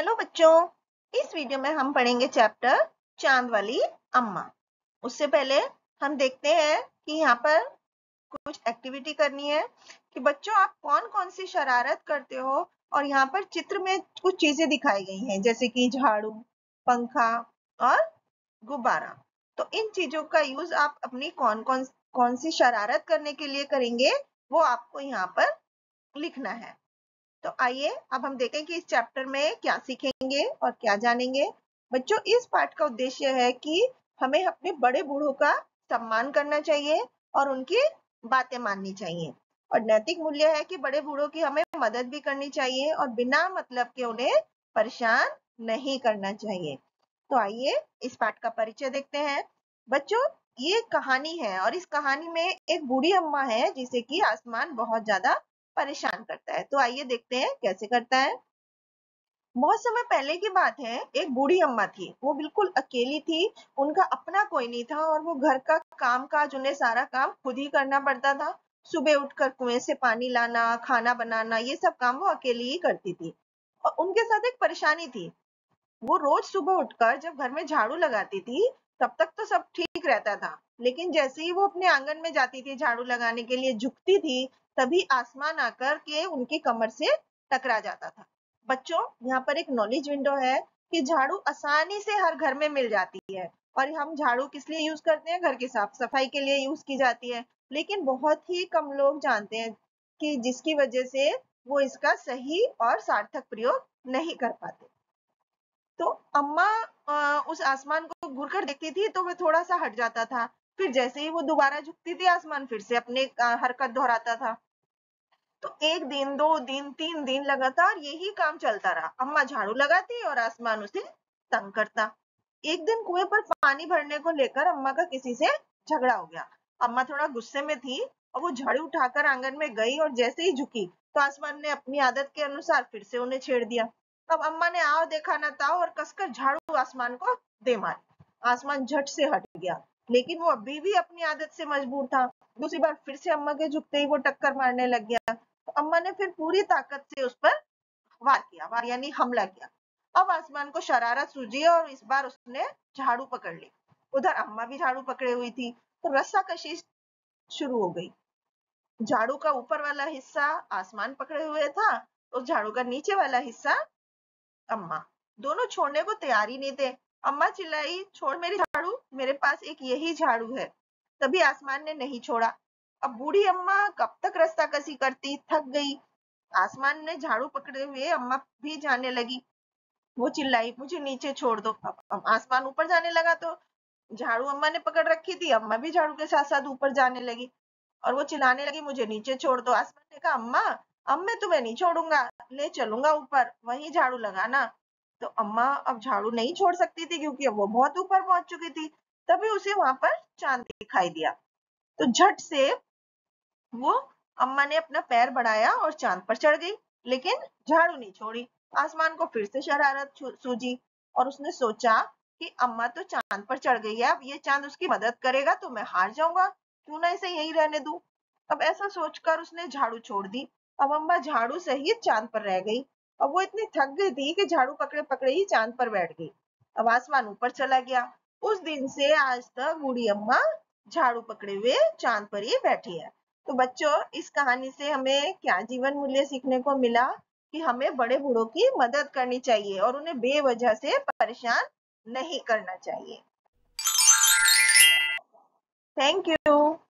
Hello बच्चों, इस video में हम पढ़ेंगे चैप्टर चांद वाली अम्मा। उससे पहले हम देखते हैं कि यहाँ पर कुछ एक्टिविटी करनी है कि बच्चों आप कौन कौन सी शरारत करते हो। और यहाँ पर चित्र में कुछ चीजें दिखाई गई हैं जैसे कि झाड़ू, पंखा और गुब्बारा। तो इन चीजों का यूज आप अपनी कौन सी शरारत करने के लिए करेंगे वो आपको यहाँ पर लिखना है। तो आइए अब हम देखें कि इस चैप्टर में क्या सीखेंगे और क्या जानेंगे। बच्चों, इस पाठ का उद्देश्य है कि हमें अपने बड़े बूढ़ों का सम्मान करना चाहिए और उनकी बातें माननी चाहिए। और नैतिक मूल्य है कि बड़े बूढ़ों की हमें मदद भी करनी चाहिए और बिना मतलब के उन्हें परेशान नहीं करना चाहिए। तो आइए इस पाठ का परिचय देखते हैं। बच्चों, ये कहानी है और इस कहानी में एक बूढ़ी अम्मा है जिसे कि आसमान बहुत ज्यादा परेशान करता है। तो आइए देखते हैं कैसे करता है। बहुत समय पहले की बात है, एक बूढ़ी अम्मा थी। वो बिल्कुल अकेली थी, उनका अपना कोई नहीं था और वो घर का काम काज, उन्हें सारा काम खुद ही करना पड़ता था। सुबह उठकर कुएं से पानी लाना, खाना बनाना, ये सब काम वो अकेली ही करती थी। और उनके साथ एक परेशानी थी। वो रोज सुबह उठकर जब घर में झाड़ू लगाती थी तब तक तो सब ठीक रहता था, लेकिन जैसे ही वो अपने आंगन में जाती थी झाड़ू लगाने के लिए झुकती थी, तभी आसमान आकर के उनकी कमर से टकरा जाता था। बच्चों, यहाँ पर एक नॉलेज विंडो है कि झाड़ू आसानी से हर घर में मिल जाती है और हम झाड़ू किस लिए यूज करते हैं? घर की साफ सफाई के लिए यूज की जाती है। लेकिन बहुत ही कम लोग जानते हैं कि जिसकी वजह से वो इसका सही और सार्थक प्रयोग नहीं कर पाते। तो अम्मा उस आसमान को घूर कर देखती थी तो वह थोड़ा सा हट जाता था। फिर जैसे ही वो दोबारा झुकती थी, आसमान फिर से अपने हरकत दोहराता था। तो 1 दिन, 2 दिन, 3 दिन लगातार यही काम चलता रहा। अम्मा झाड़ू लगाती और आसमान उसे तंग करता। एक दिन कुएं पर पानी भरने को लेकर अम्मा का किसी से झगड़ा हो गया। अम्मा थोड़ा गुस्से में थी और वो झाड़ू उठाकर आंगन में गई और जैसे ही झुकी तो आसमान ने अपनी आदत के अनुसार फिर से उन्हें छेड़ दिया। अब अम्मा ने आओ देखा ना ताओ और कसकर झाड़ू आसमान को दे मारी। आसमान झट से हट गया, लेकिन वो अभी भी अपनी आदत से मजबूर था। दूसरी बार फिर से अम्मा के झुकते ही वो टक्कर मारने लग गया। तो अम्मा ने फिर पूरी ताकत से उस पर वार किया, वार यानी हमला किया। अब आसमान को शरारत सूझी और इस बार उसने झाड़ू पकड़ ली। उधर अम्मा भी झाड़ू पकड़े हुई थी, तो रस्साकशी शुरू हो गई। झाड़ू का ऊपर वाला हिस्सा आसमान पकड़े हुए था, उस झाड़ू का नीचे वाला हिस्सा अम्मा। दोनों छोड़ने को तैयार ही नहीं थे। अम्मा चिल्लाई, छोड़ मेरी झाड़ू, मेरे पास एक यही झाड़ू है। तभी आसमान ने नहीं छोड़ा। अब बूढ़ी अम्मा कब तक रस्साकशी करती, थक गई। आसमान ने झाड़ू पकड़े हुए अम्मा भी जाने लगी। वो चिल्लाई, मुझे नीचे छोड़ दो। अब आसमान ऊपर जाने लगा तो झाड़ू अम्मा ने पकड़ रखी थी, अम्मा भी झाड़ू के साथ साथ ऊपर जाने लगी और वो चिल्लाने लगी, मुझे नीचे छोड़ दो। आसमान ने कहा, अम्मा अब मैं तुम्हें नहीं छोड़ूंगा, ले चलूंगा ऊपर, वहीं झाड़ू लगाना। तो अम्मा अब झाड़ू नहीं छोड़ सकती थी क्योंकि अब वो बहुत ऊपर पहुंच चुकी थी। तभी उसे वहां पर चांद दिखाई दिया। तो झट से वो अम्मा ने अपना पैर बढ़ाया और चांद पर चढ़ गई, लेकिन झाड़ू नहीं छोड़ी। आसमान को फिर से शरारत सूझी और उसने सोचा कि अम्मा तो चांद पर चढ़ गई है, अब ये चांद उसकी मदद करेगा तो मैं हार जाऊंगा, क्यों ना इसे यही रहने दूं। अब ऐसा सोचकर उसने झाड़ू छोड़ दी। अब अम्मा झाड़ू सहित चांद पर रह गई। अब वो इतनी थक गई थी कि झाड़ू पकड़े पकड़े ही चांद पर बैठ गई। अब आसमान ऊपर चला गया। उस दिन से आज तक बूढ़ी अम्मा झाड़ू पकड़े हुए चांद पर ही बैठी है। तो बच्चों, इस कहानी से हमें क्या जीवन मूल्य सीखने को मिला कि हमें बड़े बूढ़ों की मदद करनी चाहिए और उन्हें बेवजह से परेशान नहीं करना चाहिए। Thank you.